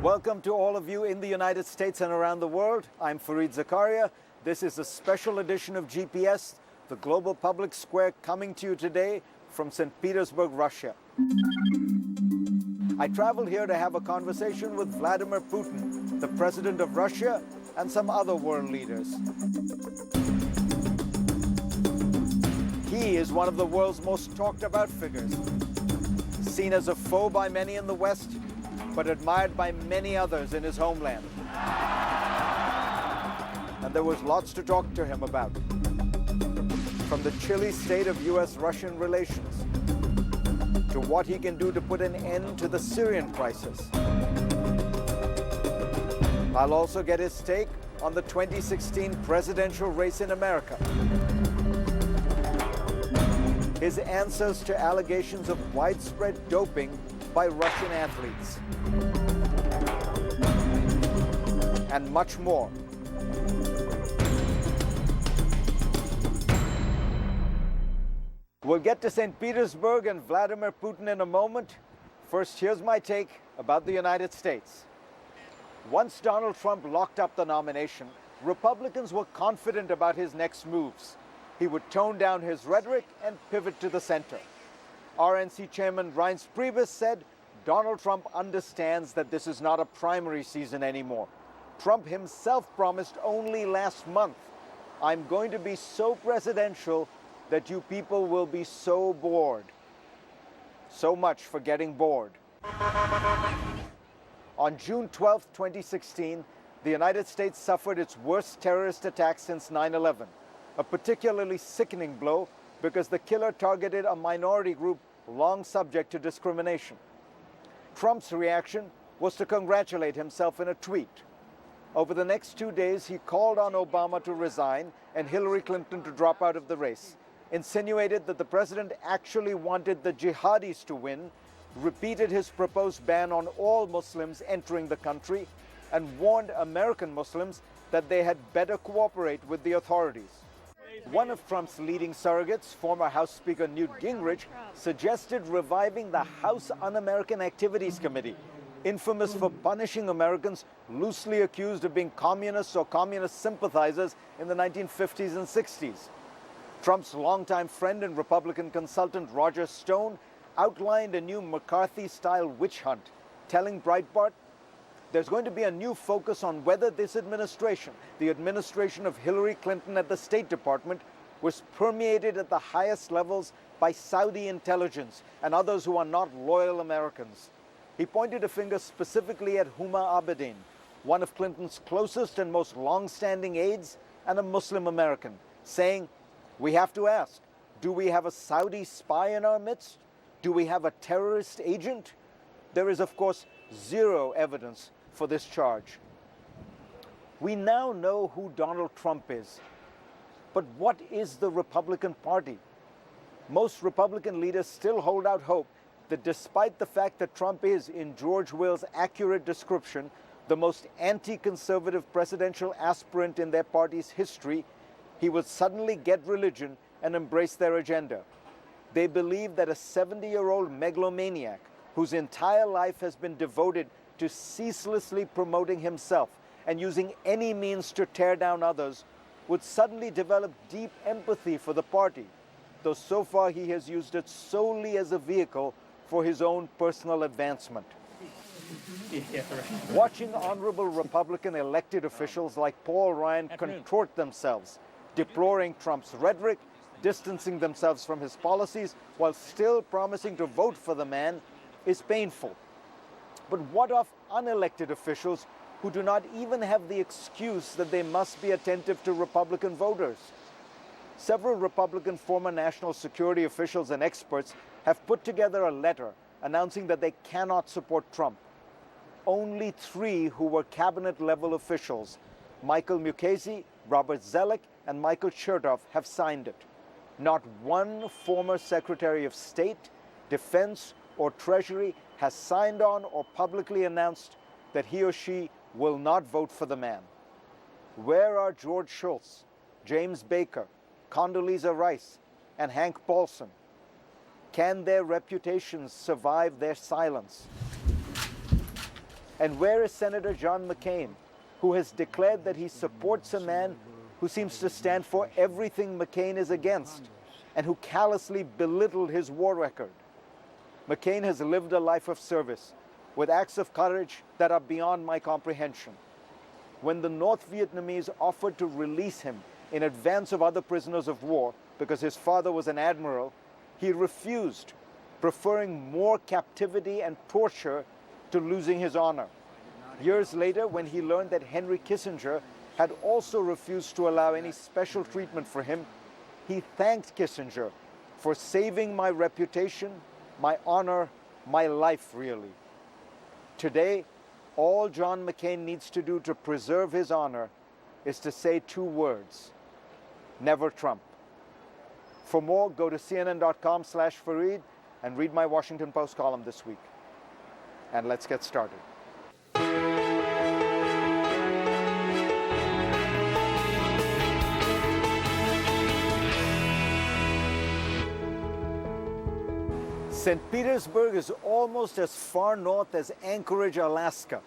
Welcome to all of you in the United States and around the world. I'm Fareed Zakaria. This is a special edition of GPS, the global public square, coming to you today from St. Petersburg, Russia. I traveled here to have a conversation with Vladimir Putin, the president of Russia, and some other world leaders. He is one of the world's most talked about figures, seen as a foe by many in the West, but admired by many others in his homeland. And there was lots to talk to him about, from the chilly state of US-Russian relations to what he can do to put an end to the Syrian crisis. I'll also get his take on the 2016 presidential race in America, his answers to allegations of widespread doping by Russian athletes, and much more. We'll get to St. Petersburg and Vladimir Putin in a moment. First, here's my take about the United States. Once Donald Trump locked up the nomination, Republicans were confident about his next moves. He would tone down his rhetoric and pivot to the center. RNC Chairman Reince Priebus said Donald Trump understands that this is not a primary season anymore. Trump himself promised only last month, "I'm going to be so presidential that you people will be so bored." So much for getting bored. On June 12, 2016, the United States suffered its worst terrorist attack since 9/11, a particularly sickening blow because the killer targeted a minority group long subject to discrimination. Trump's reaction was to congratulate himself in a tweet. Over the next 2 days, he called on Obama to resign and Hillary Clinton to drop out of the race, insinuated that the president actually wanted the jihadis to win, repeated his proposed ban on all Muslims entering the country, and warned American Muslims that they had better cooperate with the authorities. One of Trump's leading surrogates, former House Speaker Newt Gingrich, suggested reviving the House Un-American Activities Committee, infamous for punishing Americans loosely accused of being communists or communist sympathizers in the 1950s and 60s. Trump's longtime friend and Republican consultant Roger Stone outlined a new McCarthy-style witch hunt, telling Breitbart, "There's going to be a new focus on whether this administration, the administration of Hillary Clinton at the State Department, was permeated at the highest levels by Saudi intelligence and others who are not loyal Americans." He pointed a finger specifically at Huma Abedin, one of Clinton's closest and most long-standing aides and a Muslim American, saying, "We have to ask, do we have a Saudi spy in our midst? Do we have a terrorist agent?" There is, of course, zero evidence for this charge. We now know who Donald Trump is. But what is the Republican Party? Most Republican leaders still hold out hope that despite the fact that Trump is, in George Will's accurate description, the most anti-conservative presidential aspirant in their party's history, he would suddenly get religion and embrace their agenda. They believe that a 70-year-old megalomaniac whose entire life has been devoted to ceaselessly promoting himself and using any means to tear down others would suddenly develop deep empathy for the party, though so far he has used it solely as a vehicle for his own personal advancement. Yeah, right. Watching honorable Republican elected officials like Paul Ryan contort themselves, deploring Trump's rhetoric, distancing themselves from his policies, while still promising to vote for the man, is painful. But what of unelected officials who do not even have the excuse that they must be attentive to Republican voters? Several Republican former national security officials and experts have put together a letter announcing that they cannot support Trump. Only 3 who were cabinet-level officials, Michael Mukasey, Robert Zoellick, and Michael Chertoff, have signed it. Not one former Secretary of State, Defense, or Treasury has signed on or publicly announced that he or she will not vote for the man. Where are George Shultz, James Baker, Condoleezza Rice, and Hank Paulson? Can their reputations survive their silence? And where is Senator John McCain, who has declared that he supports a man who seems to stand for everything McCain is against and who callously belittled his war record? McCain has lived a life of service with acts of courage that are beyond my comprehension. When the North Vietnamese offered to release him in advance of other prisoners of war because his father was an admiral, he refused, preferring more captivity and torture to losing his honor. Years later, when he learned that Henry Kissinger had also refused to allow any special treatment for him, he thanked Kissinger for saving my reputation, my honor, my life, really. Today, all John McCain needs to do to preserve his honor is to say two words: never Trump. For more, go to cnn.com/Fareed and read my Washington Post column this week. And let's get started. St. Petersburg is almost as far north as Anchorage, Alaska.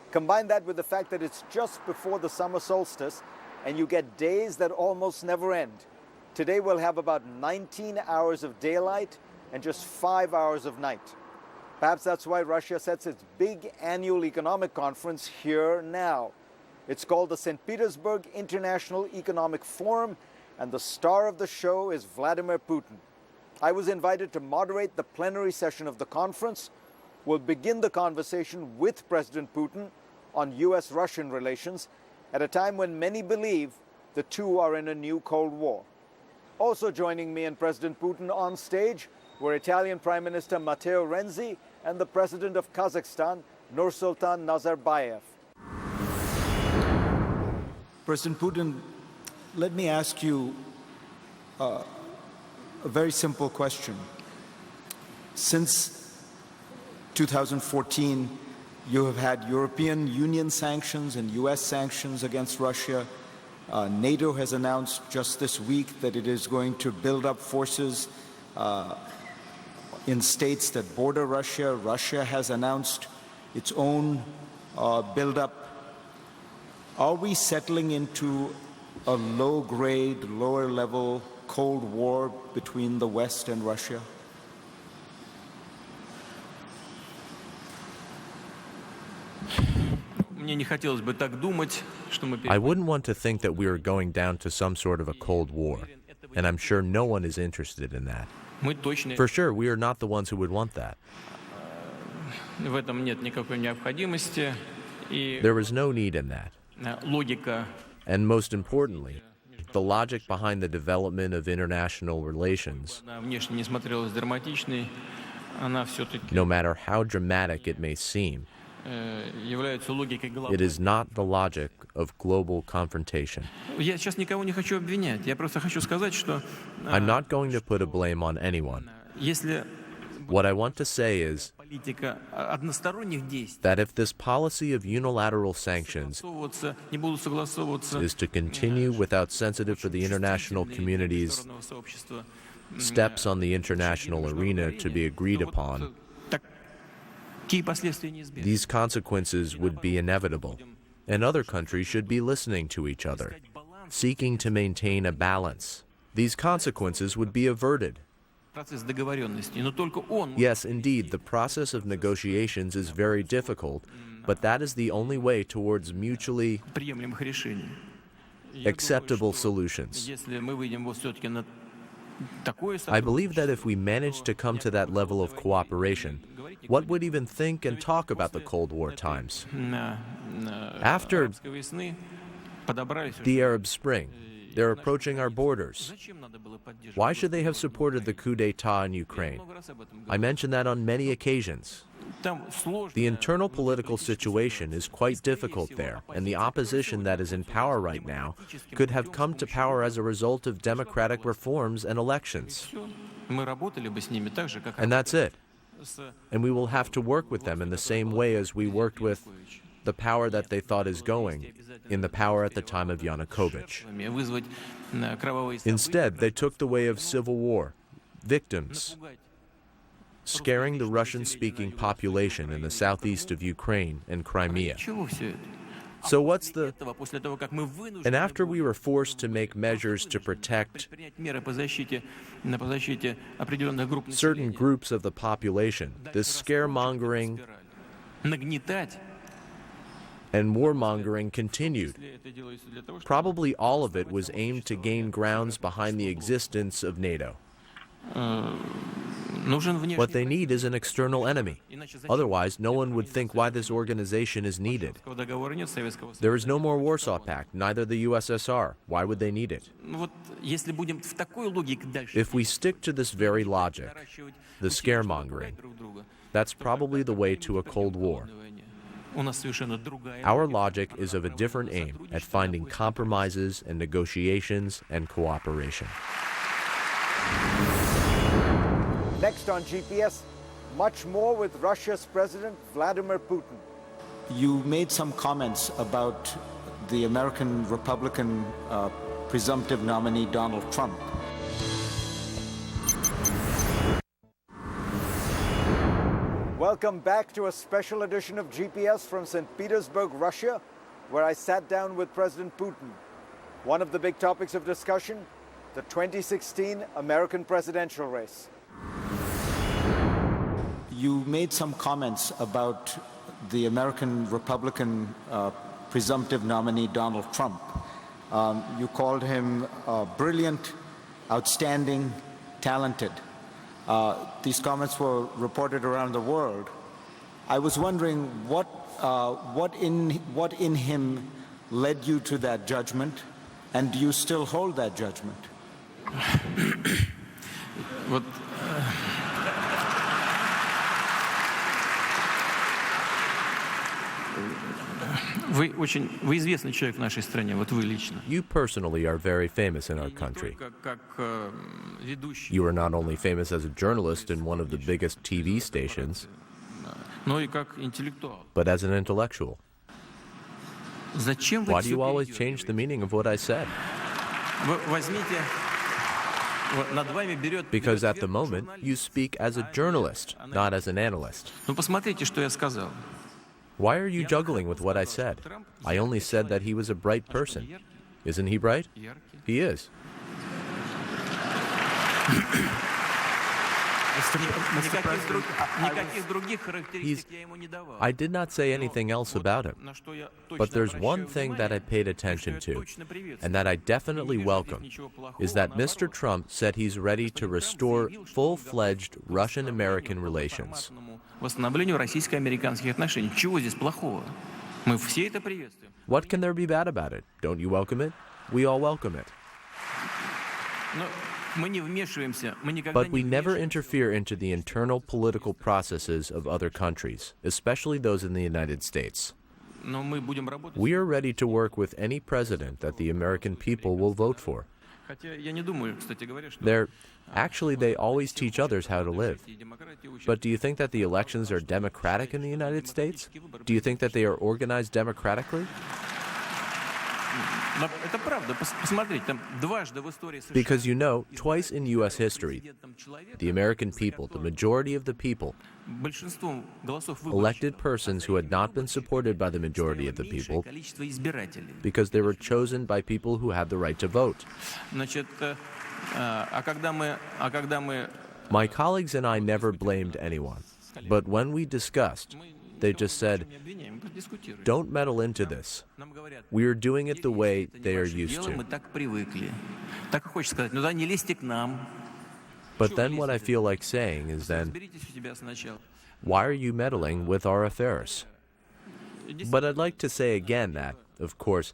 Combine that with the fact that it's just before the summer solstice, and you get days that almost never end. Today we'll have about 19 hours of daylight and just 5 hours of night. Perhaps that's why Russia sets its big annual economic conference here now. It's called the St. Petersburg International Economic Forum, and the star of the show is Vladimir Putin. I was invited to moderate the plenary session of the conference. We'll begin the conversation with President Putin on U.S.-Russian relations at a time when many believe the two are in a new Cold War. Also joining me and President Putin on stage were Italian Prime Minister Matteo Renzi and the President of Kazakhstan, Nursultan Nazarbayev. President Putin, let me ask you a very simple question. Since 2014, you have had European Union sanctions and US sanctions against Russia. NATO has announced just this week that it is going to build up forces in states that border Russia. Russia has announced its own buildup. Are we settling into a low-grade, lower-level Cold War between the West and Russia? I wouldn't want to think that we are going down to some sort of a Cold War, and I'm sure no one is interested in that. For sure, we are not the ones who would want that. There is no need in that. And most importantly, the logic behind the development of international relations, no matter how dramatic it may seem, it is not the logic of global confrontation. I'm not going to put a blame on anyone. What I want to say is that if this policy of unilateral sanctions is to continue without sensitive for the international community's steps on the international arena to be agreed upon, these consequences would be inevitable, and other countries should be listening to each other, seeking to maintain a balance. These consequences would be averted. Yes, indeed, the process of negotiations is very difficult, but that is the only way towards mutually acceptable solutions. I believe that if we manage to come to that level of cooperation, what would even think and talk about the Cold War times? After the Arab Spring, they're approaching our borders. Why should they have supported the coup d'etat in Ukraine? I mentioned that on many occasions. The internal political situation is quite difficult there, and the opposition that is in power right now could have come to power as a result of democratic reforms and elections. And that's it. And we will have to work with them in the same way as we worked with the power that they thought is going in the power at the time of Yanukovych. Instead, they took the way of civil war, victims, scaring the Russian-speaking population in the southeast of Ukraine and Crimea. So what's the... And after we were forced to make measures to protect certain groups of the population, this scaremongering and warmongering continued. Probably all of it was aimed to gain grounds behind the existence of NATO. What they need is an external enemy. Otherwise, no one would think why this organization is needed. There is no more Warsaw Pact, neither the USSR. Why would they need it? If we stick to this very logic, the scaremongering, that's probably the way to a Cold War. Our logic is of a different aim at finding compromises and negotiations and cooperation. Next on GPS, much more with Russia's President Vladimir Putin. You made some comments about the American Republican presumptive nominee Donald Trump. Welcome back to a special edition of GPS from St. Petersburg, Russia, where I sat down with President Putin. One of the big topics of discussion, the 2016 American presidential race. You made some comments about the American Republican presumptive nominee Donald Trump. You called him brilliant, outstanding, talented. These comments were reported around the world. I was wondering what in him led you to that judgment, and do you still hold that judgment? Вы известный человек в нашей стране, вот вы лично. You personally are very famous in our country. You are not only famous as a journalist in one of the biggest TV stations, but as an intellectual. Why do you always change the meaning of what I said? Because at the moment, you speak as a journalist, not as an analyst. Посмотрите, что я сказал. Why are you juggling with what I said? I only said that he was a bright person. Isn't he bright? He is. I did not say anything else about him. But there's one thing that I paid attention to, and that I definitely welcome, is that Mr. Trump said he's ready to restore full-fledged Russian-American relations. What can there be bad about it? Don't you welcome it? We all welcome it. But we never interfere into the internal political processes of other countries, especially those in the United States. We are ready to work with any president that the American people will vote for. Actually, they always teach others how to live. But do you think that the elections are democratic in the United States? Do you think that they are organized democratically? Because you know, twice in U.S. history, the American people, the majority of the people, elected persons who had not been supported by the majority of the people because they were chosen by people who had the right to vote. My colleagues and I never blamed anyone, but when we discussed, they just said, don't meddle into this. We are doing it the way they are used to. But then what I feel like saying is then, why are you meddling with our affairs? But I'd like to say again that, of course,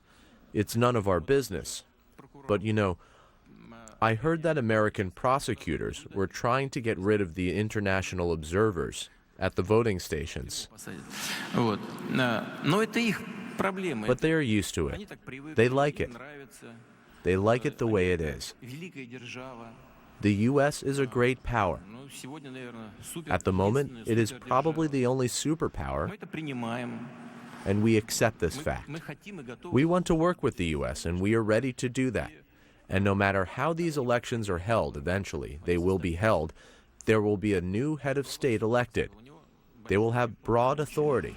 it's none of our business. But you know, I heard that American prosecutors were trying to get rid of the international observers at the voting stations. But they are used to it. They like it. They like it the way it is. The U.S. is a great power. At the moment, it is probably the only superpower, and we accept this fact. We want to work with the U.S., and we are ready to do that. And no matter how these elections are held eventually, they will be held, there will be a new head of state elected. They will have broad authority.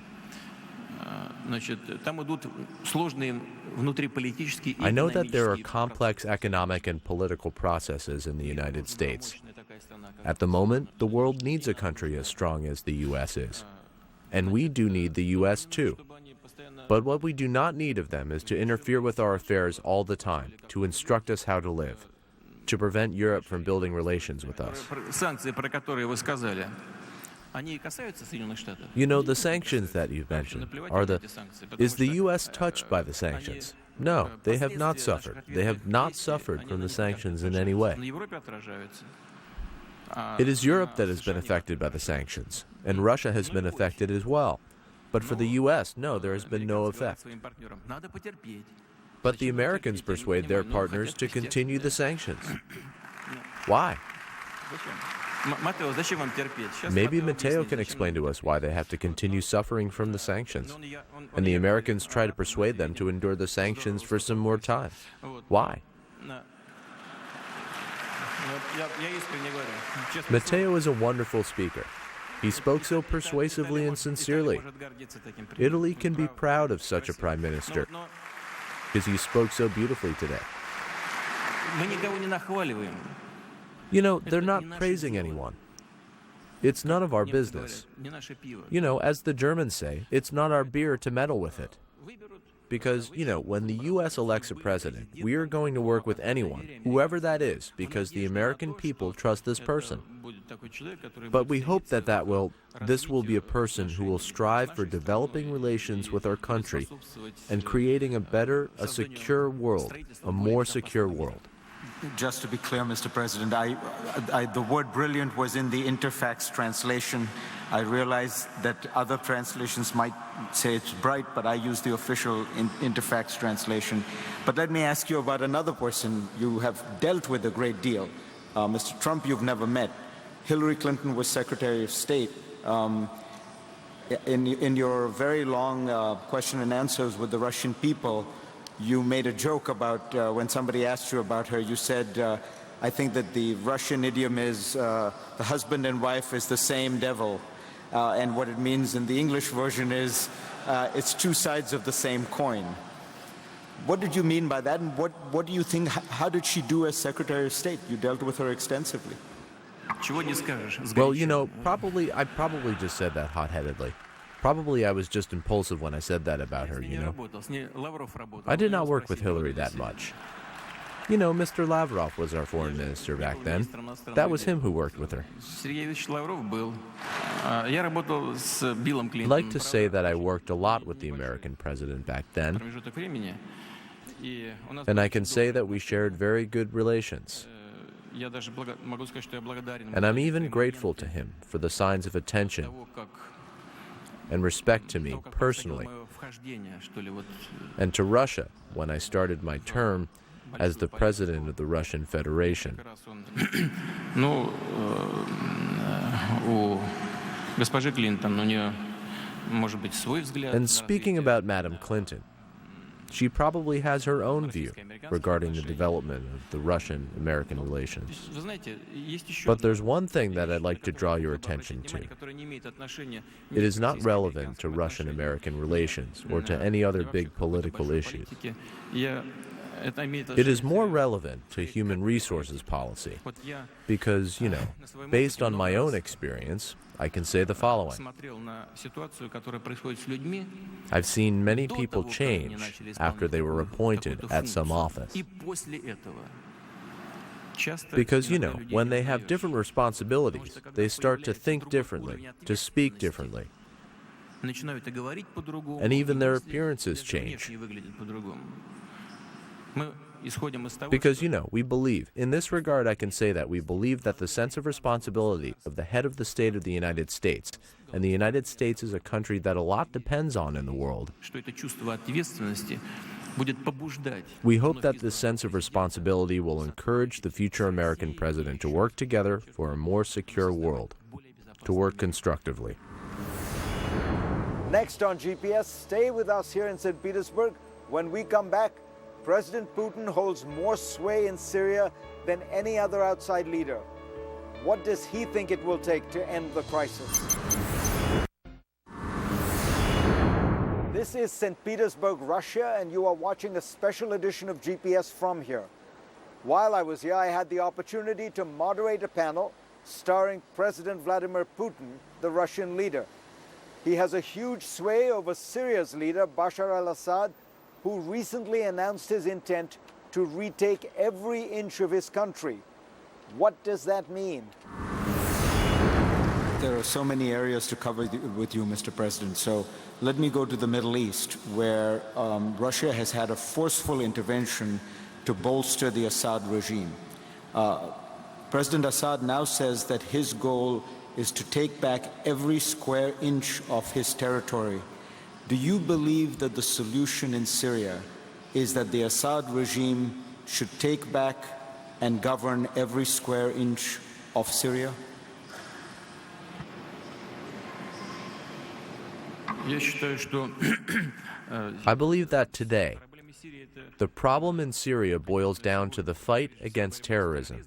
I know that there are complex economic and political processes in the United States. At the moment, the world needs a country as strong as the U.S. is. And we do need the U.S. too. But what we do not need of them is to interfere with our affairs all the time, to instruct us how to live, to prevent Europe from building relations with us. You know, the sanctions that you've mentioned is the U.S. touched by the sanctions? No, they have not suffered. They have not suffered from the sanctions in any way. It is Europe that has been affected by the sanctions, and Russia has been affected as well. But for the U.S., no, there has been no effect. But the Americans persuade their partners to continue the sanctions. Why? Maybe Matteo can explain to us why they have to continue suffering from the sanctions. And the Americans try to persuade them to endure the sanctions for some more time. Why? Matteo is a wonderful speaker. He spoke so persuasively and sincerely. Italy can be proud of such a prime minister, because he spoke so beautifully today. You know, they're not praising anyone. It's none of our business. You know, as the Germans say, it's not our beer to meddle with it. Because, you know, when the U.S. elects a president, we are going to work with anyone, whoever that is, because the American people trust this person. But we hope that this will be a person who will strive for developing relations with our country and creating a secure world, a more secure world. Just to be clear, Mr. President, the word brilliant was in the Interfax translation. I realize that other translations might say it's bright, but I use the official Interfax translation. But let me ask you about another person you have dealt with a great deal. Mr. Trump, you've never met. Hillary Clinton was Secretary of State. In your very long question and answers with the Russian people, you made a joke about when somebody asked you about her, you said, I think that the Russian idiom is the husband and wife is the same devil. And what it means in the English version is it's two sides of the same coin. What did you mean by that? And what do you think, how did she do as Secretary of State? You dealt with her extensively. Well, you know, I probably just said that hot-headedly. Probably I was just impulsive when I said that about her, you know. I did not work with Hillary that much. You know, Mr. Lavrov was our foreign minister back then. That was him who worked with her. I'd like to say that I worked a lot with the American president back then. And I can say that we shared very good relations. And I'm even grateful to him for the signs of attention and respect to me personally, and to Russia when I started my term as the president of the Russian Federation. And speaking about Madam Clinton, she probably has her own view regarding the development of the Russian-American relations. But there's one thing that I'd like to draw your attention to. It is not relevant to Russian-American relations or to any other big political issues. It is more relevant to human resources policy because, you know, based on my own experience, I can say the following. I've seen many people change after they were appointed at some office. Because, you know, when they have different responsibilities, they start to think differently, to speak differently. And even their appearances change. Because, you know, we believe, in this regard I can say that we believe that the sense of responsibility of the head of the state of the United States, and the United States is a country that a lot depends on in the world. We hope that this sense of responsibility will encourage the future American president to work together for a more secure world, to work constructively. Next on GPS, stay with us here in St. Petersburg. When we come back, President Putin holds more sway in Syria than any other outside leader. What does he think it will take to end the crisis? This is St. Petersburg, Russia, and you are watching a special edition of GPS from here. While I was here, I had the opportunity to moderate a panel starring President Vladimir Putin, the Russian leader. He has a huge sway over Syria's leader, Bashar al-Assad, who recently announced his intent to retake every inch of his country. What does that mean? There are so many areas to cover with you, Mr. President. So let me go to the Middle East, where Russia has had a forceful intervention to bolster the Assad regime. President Assad now says that his goal is to take back every square inch of his territory. Do you believe that the solution in Syria is that the Assad regime should take back and govern every square inch of Syria? I believe that today, the problem in Syria boils down to the fight against terrorism.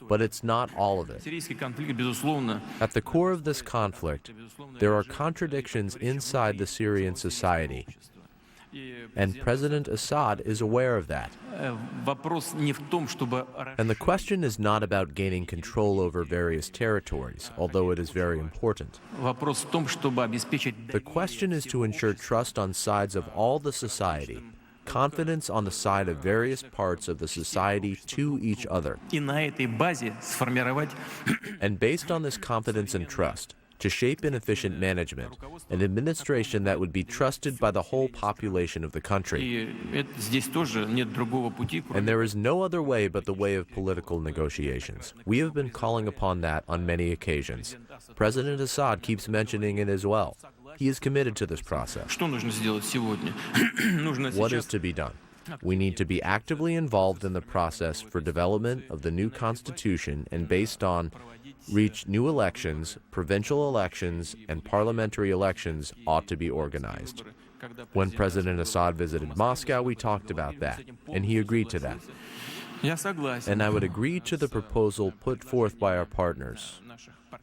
But it's not all of it. At the core of this conflict, there are contradictions inside the Syrian society. And President Assad is aware of that. And the question is not about gaining control over various territories, although it is very important. The question is to ensure trust on sides of all the society, confidence on the side of various parts of the society to each other. And based on this confidence and trust, to shape an efficient management, an administration that would be trusted by the whole population of the country. And there is no other way but the way of political negotiations. We have been calling upon that on many occasions. President Assad keeps mentioning it as well. He is committed to this process. What is to be done? We need to be actively involved in the process for development of the new constitution and based on reach new elections, provincial elections, and parliamentary elections ought to be organized. When President Assad visited Moscow, we talked about that, and he agreed to that. And I would agree to the proposal put forth by our partners,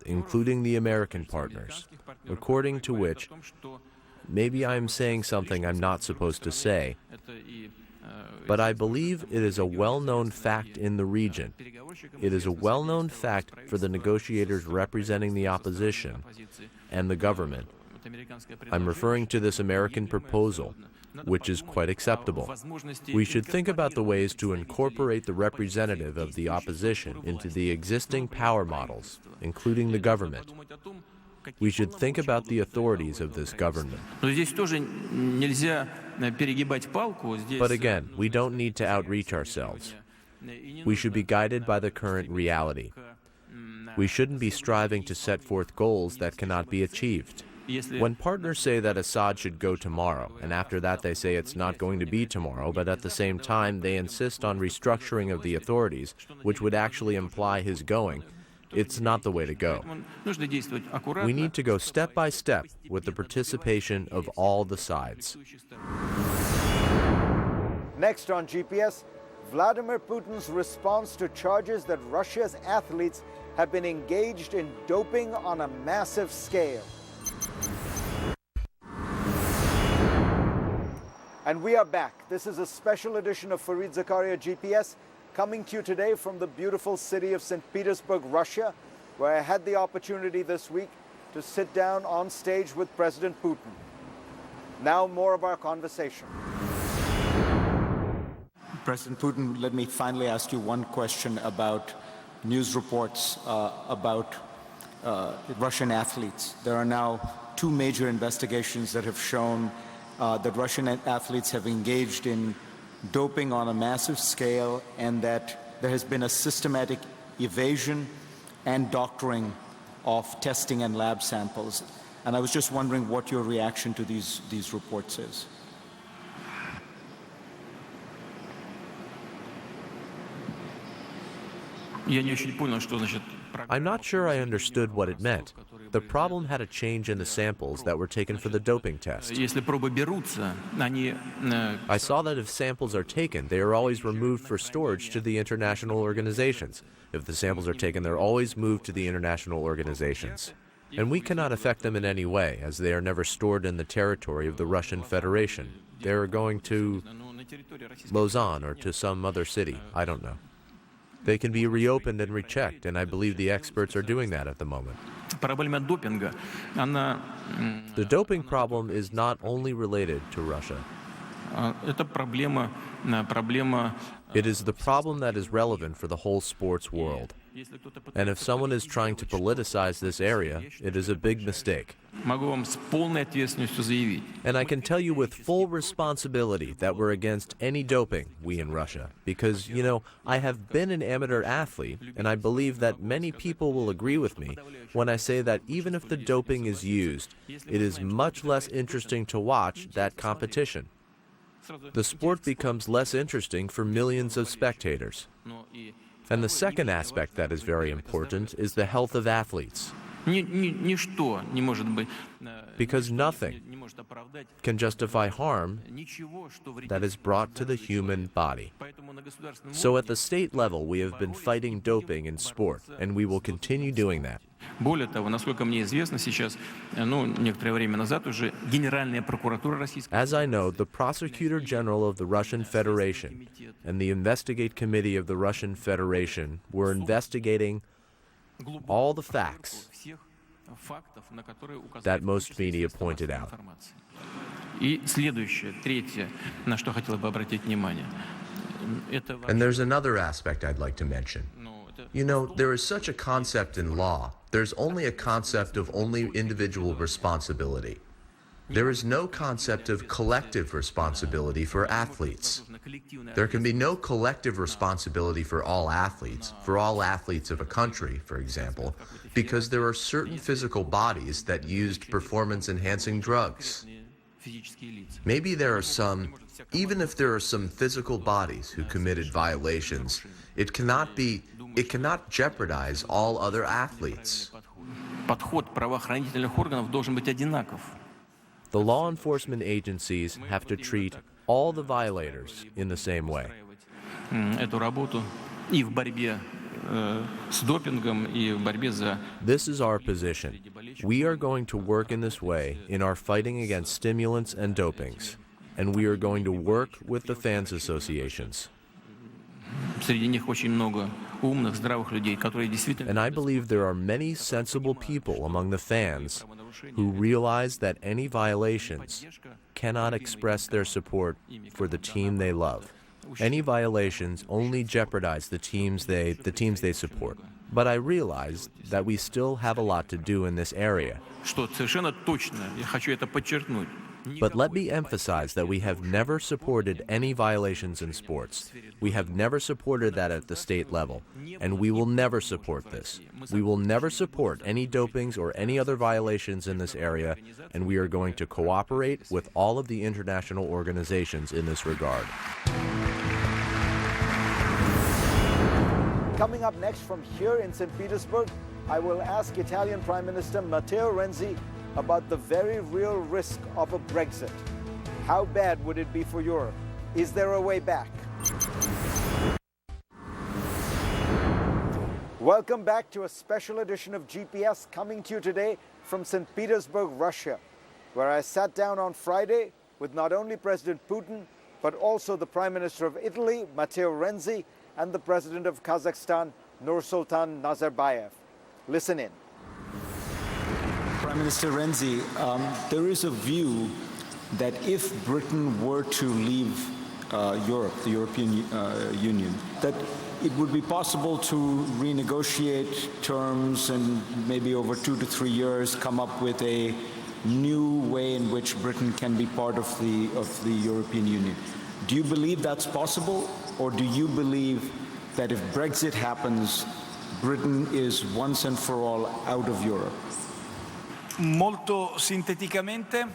including the American partners, according to which, maybe I'm saying something I'm not supposed to say, but I believe it is a well-known fact in the region. It is a well-known fact for the negotiators representing the opposition and the government. I'm referring to this American proposal, which is quite acceptable. We should think about the ways to incorporate the representative of the opposition into the existing power models, including the government. We should think about the authorities of this government. But again, we don't need to outreach ourselves. We should be guided by the current reality. We shouldn't be striving to set forth goals that cannot be achieved. When partners say that Assad should go tomorrow, and after that they say it's not going to be tomorrow, but at the same time they insist on restructuring of the authorities, which would actually imply his going, it's not the way to go. We need to go step by step with the participation of all the sides. Next on GPS, Vladimir Putin's response to charges that Russia's athletes have been engaged in doping on a massive scale. And we are back. This is a special edition of Fareed Zakaria GPS, coming to you today from the beautiful city of St. Petersburg, Russia, where I had the opportunity this week to sit down on stage with President Putin. Now more of our conversation. President Putin, let me finally ask you one question about news reports about Russian athletes. There are now two major investigations that have shown that Russian athletes have engaged in doping on a massive scale and that there has been a systematic evasion and doctoring of testing and lab samples. And I was just wondering what your reaction to these reports is. I'm not sure I understood what it meant. The problem had a change in the samples that were taken for the doping test. Если пробы берутся, они I saw that if samples are taken, they are always removed for storage to the international organizations. If the samples are taken, they're always moved to the international organizations. And we cannot affect them in any way, as they are never stored in the territory of the Russian Federation. They're going to Lausanne or to some other city. I don't know. They can be reopened and rechecked, and I believe the experts are doing that at the moment. проблема допинга, она The doping problem is not only related to Russia. это проблема It is the problem that is relevant for the whole sports world. Если кто-то And if someone is trying to politicize this area, it is a big mistake. могу вам с полной ответственностью заявить. And I can tell you with full responsibility that we're against any doping, we in Russia. Because, you know, I have been an amateur athlete, and I believe that many people will agree with me when I say that even if the doping is used, it is much less interesting to watch that competition. The sport becomes less interesting for millions of spectators. Но и And the second aspect that is very important is the health of athletes. ничто не может быть, Because nothing не может оправдать can justify harm ничего, что вредит. that is brought to the human body. Поэтому на государственном So at the state level, we have been fighting doping in sport, and we will continue doing that. Более того, насколько мне известно сейчас, некоторое время назад уже Генеральная прокуратура Российской As I know, the Prosecutor General of the Russian Federation and the Investigate Committee of the Russian Federation were investigating all the facts всех фактов, на которые указали that most media pointed out. информации. И следующее, третье, на что хотел бы обратить внимание, это And there's another aspect I'd like to mention. You know, there is such a concept in law. There's only a concept of only individual responsibility. There is no concept of collective responsibility for athletes. There can be no collective responsibility for all athletes of a country, for example, because there are certain physical bodies that used performance-enhancing drugs. Maybe there are some, even if there are some physical bodies who committed violations, it cannot jeopardize all other athletes. Подход правоохранительных органов должен быть одинаков. The law enforcement agencies have to treat all the violators in the same way. Эту работу и в борьбе с допингом, и в борьбе за... This is our position. We are going to work in this way in our fighting against stimulants and dopings, and we are going to work with the fans associations. Среди них очень много умных, здравых людей, которые действительно... And I believe there are many sensible people among the fans who realize that any violations cannot express their support for the team they love. Any violations only jeopardize the teams they support. But I realize that we still have a lot to do in this area. Что совершенно точно, я хочу это подчеркнуть. But let me emphasize that we have never supported any violations in sports. We have never supported that at the state level, and we will never support this. We will never support any dopings or any other violations in this area, and we are going to cooperate with all of the international organizations in this regard. Coming up next from here in St. Petersburg, I will ask Italian Prime Minister Matteo Renzi about the very real risk of a Brexit. How bad would it be for Europe? Is there a way back? Welcome back to a special edition of GPS coming to you today from St. Petersburg, Russia, where I sat down on Friday with not only President Putin, but also the Prime Minister of Italy, Matteo Renzi, and the President of Kazakhstan, Nursultan Nazarbayev. Listen in. Prime Minister Renzi, there is a view that if Britain were to leave Europe, the European Union, that it would be possible to renegotiate terms and maybe over 2 to 3 years come up with a new way in which Britain can be part of the European Union. Do you believe that's possible, or do you believe that if Brexit happens, Britain is once and for all out of Europe? Molto sinteticamente.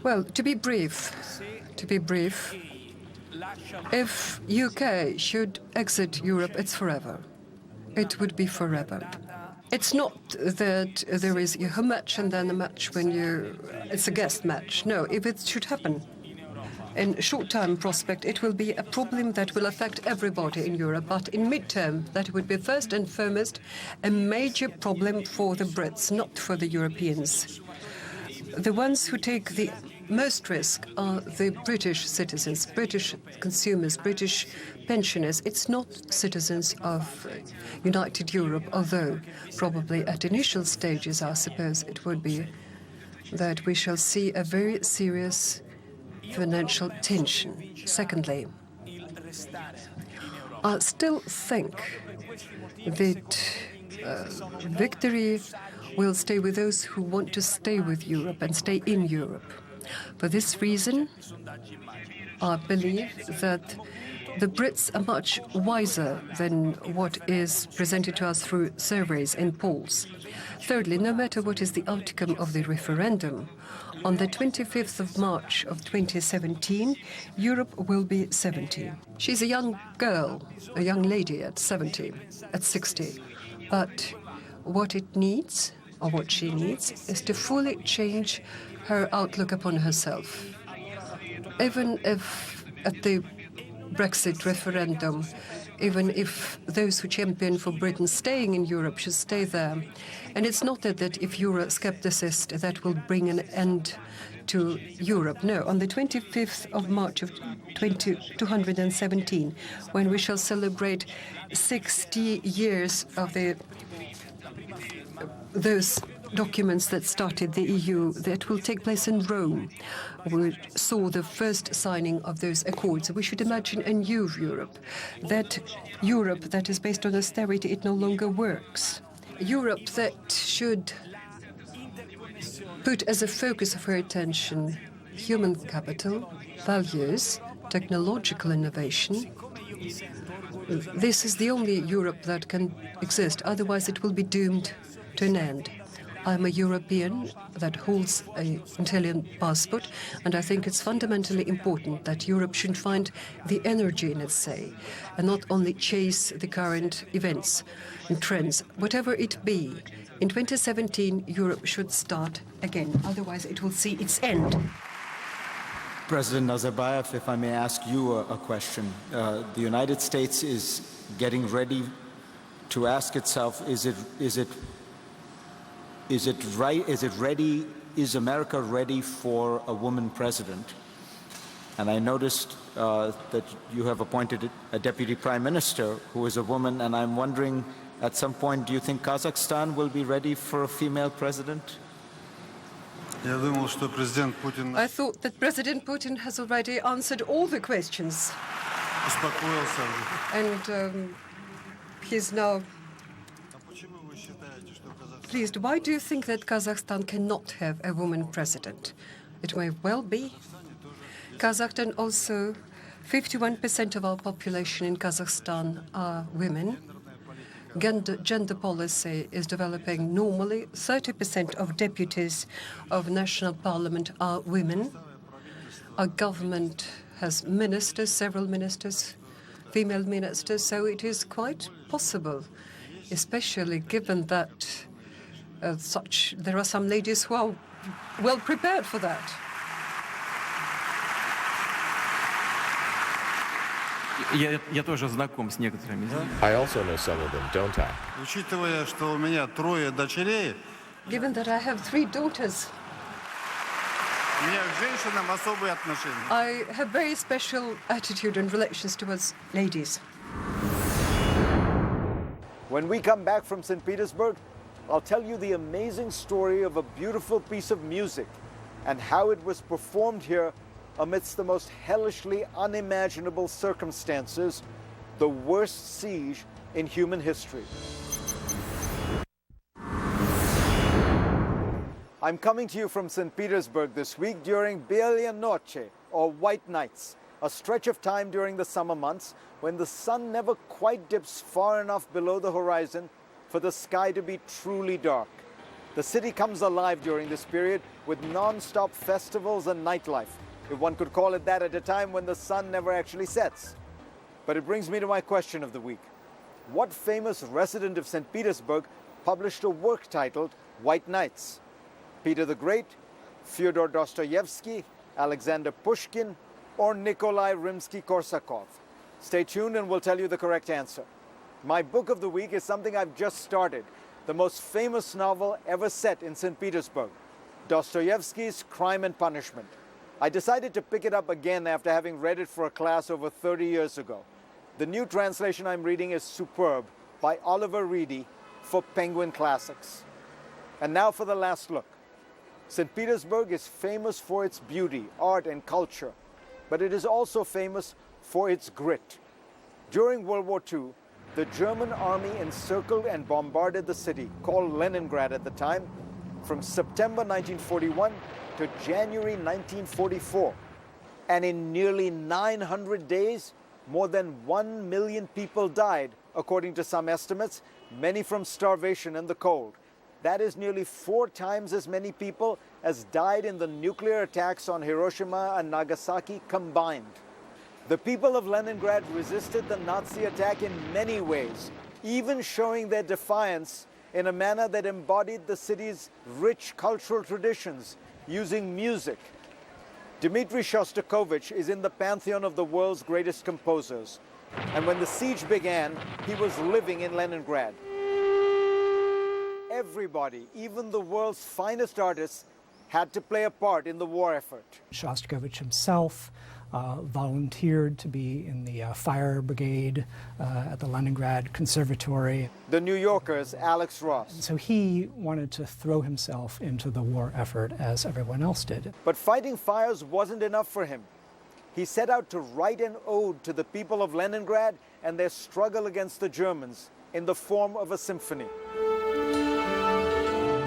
Well, to be brief, if UK should exit Europe, it's forever. It would be forever. It's not that there is a match and then a match when it's a guest match. No, if it should happen in short-term prospect, it will be a problem that will affect everybody in Europe. But in mid-term, that would be first and foremost a major problem for the Brits, not for the Europeans. The ones who take the most risk are the British citizens, British consumers, British pensioners. It's not citizens of United Europe, although probably at initial stages, I suppose it would be that we shall see a very serious financial tension. Secondly, I still think that victory will stay with those who want to stay with Europe and stay in Europe. For this reason, I believe that the Brits are much wiser than what is presented to us through surveys and polls. Thirdly, no matter what is the outcome of the referendum, on the 25th of March of 2017, Europe will be 70. She's a young girl, a young lady at 70, at 60. But what it needs, or what she needs, is to fully change her outlook upon herself. Even if at the Brexit referendum, even if those who champion for Britain staying in Europe should stay there. And it's not that if you're a Euroscepticist, that will bring an end to Europe. No, on the 25th of March of 2017, when we shall celebrate 60 years of those documents that started the EU, that will take place in Rome. We saw the first signing of those accords. We should imagine a new Europe. That Europe that is based on austerity, it no longer works. Europe that should put as a focus of her attention human capital, values, technological innovation. This is the only Europe that can exist. Otherwise, it will be doomed to an end. I'm a European that holds an Italian passport, and I think it's fundamentally important that Europe should find the energy in its say, and not only chase the current events and trends, whatever it be. In 2017, Europe should start again, otherwise it will see its end. President Nazarbayev, if I may ask you a question. The United States is getting ready to ask itself, is America ready for a woman president? And I noticed that you have appointed a deputy prime minister who is a woman, and I'm wondering, at some point, do you think Kazakhstan will be ready for a female president? I thought that President Putin has already answered all the questions. And he's now pleased. Why do you think that Kazakhstan cannot have a woman president? It may well be. Kazakhstan also, 51% of our population in Kazakhstan are women. Gender policy is developing normally. 30% of deputies of national parliament are women. Our government has ministers, several ministers, female ministers, so it is quite possible, especially given that there are some ladies who are well prepared for that. Я тоже знаком с некоторыми. I also know some of them, don't I? Given that I have 3 daughters, I have very special attitude and relations towards ladies. When we come back from St. Petersburg, I'll tell you the amazing story of a beautiful piece of music and how it was performed here amidst the most hellishly unimaginable circumstances, the worst siege in human history. I'm coming to you from St. Petersburg this week during Белая Ночь, or White Nights, a stretch of time during the summer months when the sun never quite dips far enough below the horizon for the sky to be truly dark. The city comes alive during this period with non-stop festivals and nightlife, if one could call it that, at a time when the sun never actually sets. But it brings me to my question of the week. What famous resident of St. Petersburg published a work titled White Nights. Peter the Great, Fyodor Dostoevsky, Alexander Pushkin, or Nikolai Rimsky-Korsakov? Stay tuned and we'll tell you the correct answer. My book of the week is something I've just started, the most famous novel ever set in St. Petersburg, Dostoevsky's Crime and Punishment. I decided to pick it up again after having read it for a class over 30 years ago. The new translation I'm reading is superb, by Oliver Reedy for Penguin Classics. And now for the last look. St. Petersburg is famous for its beauty, art, and culture, but it is also famous for its grit. During World War II, the German army encircled and bombarded the city, called Leningrad at the time, from September 1941 to January 1944. And in nearly 900 days, more than 1 million people died, according to some estimates, many from starvation and the cold. That is nearly 4 times as many people as died in the nuclear attacks on Hiroshima and Nagasaki combined. The people of Leningrad resisted the Nazi attack in many ways, even showing their defiance in a manner that embodied the city's rich cultural traditions, using music. Dmitri Shostakovich is in the pantheon of the world's greatest composers. And when the siege began, he was living in Leningrad. Everybody, even the world's finest artists, had to play a part in the war effort. Shostakovich himself volunteered to be in the fire brigade at the Leningrad Conservatory. The New Yorker's Alex Ross. So he wanted to throw himself into the war effort as everyone else did. But fighting fires wasn't enough for him. He set out to write an ode to the people of Leningrad and their struggle against the Germans in the form of a symphony. He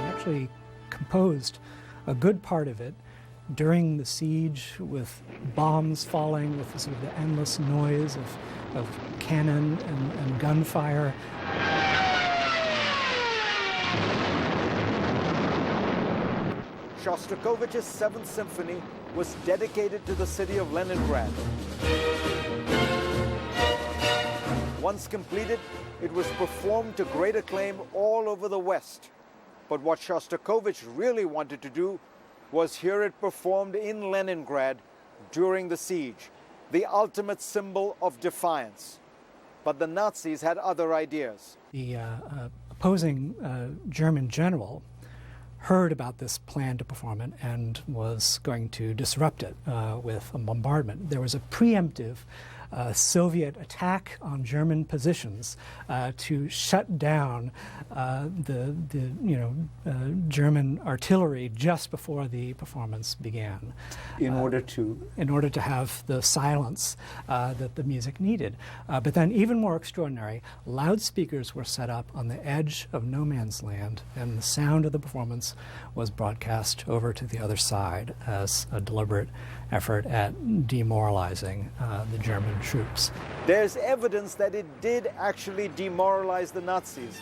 actually composed a good part of it during the siege, with bombs falling, with sort of the endless noise of cannon and gunfire. Shostakovich's Seventh Symphony was dedicated to the city of Leningrad. Once completed, it was performed to great acclaim all over the West. But what Shostakovich really wanted to do was hear it performed in Leningrad during the siege, the ultimate symbol of defiance. But the Nazis had other ideas. The opposing German general heard about this plan to perform it and was going to disrupt it with a bombardment. There was a preemptive Soviet attack on German positions to shut down the German artillery just before the performance began. In order to have the silence that the music needed. But then, even more extraordinary, loudspeakers were set up on the edge of no man's land, and the sound of the performance was broadcast over to the other side as a deliberate effort at demoralizing the German troops. There's evidence that it did actually demoralize the Nazis.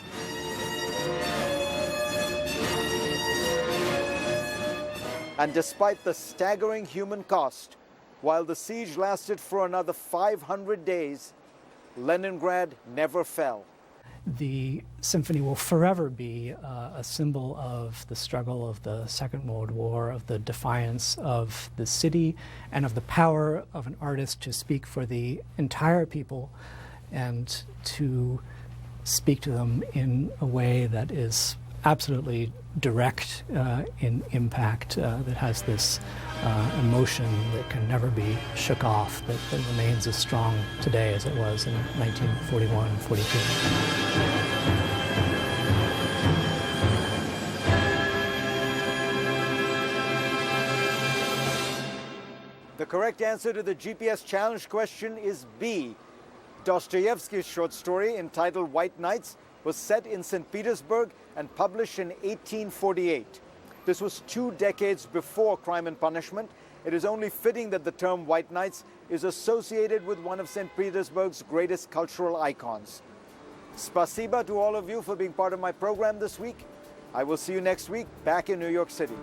And despite the staggering human cost, while the siege lasted for another 500 days, Leningrad never fell. The symphony will forever be a symbol of the struggle of the Second World War, of the defiance of the city, and of the power of an artist to speak for the entire people and to speak to them in a way that is absolutely direct in impact, that has this emotion that can never be shook off, that remains as strong today as it was in 1941 and 42. The correct answer to the GPS challenge question is B. Dostoevsky's short story entitled White Nights was set in St. Petersburg and published in 1848. This was 2 decades before Crime and Punishment. It is only fitting that the term White Nights is associated with one of St. Petersburg's greatest cultural icons. Spasiba to all of you for being part of my program this week. I will see you next week back in New York City.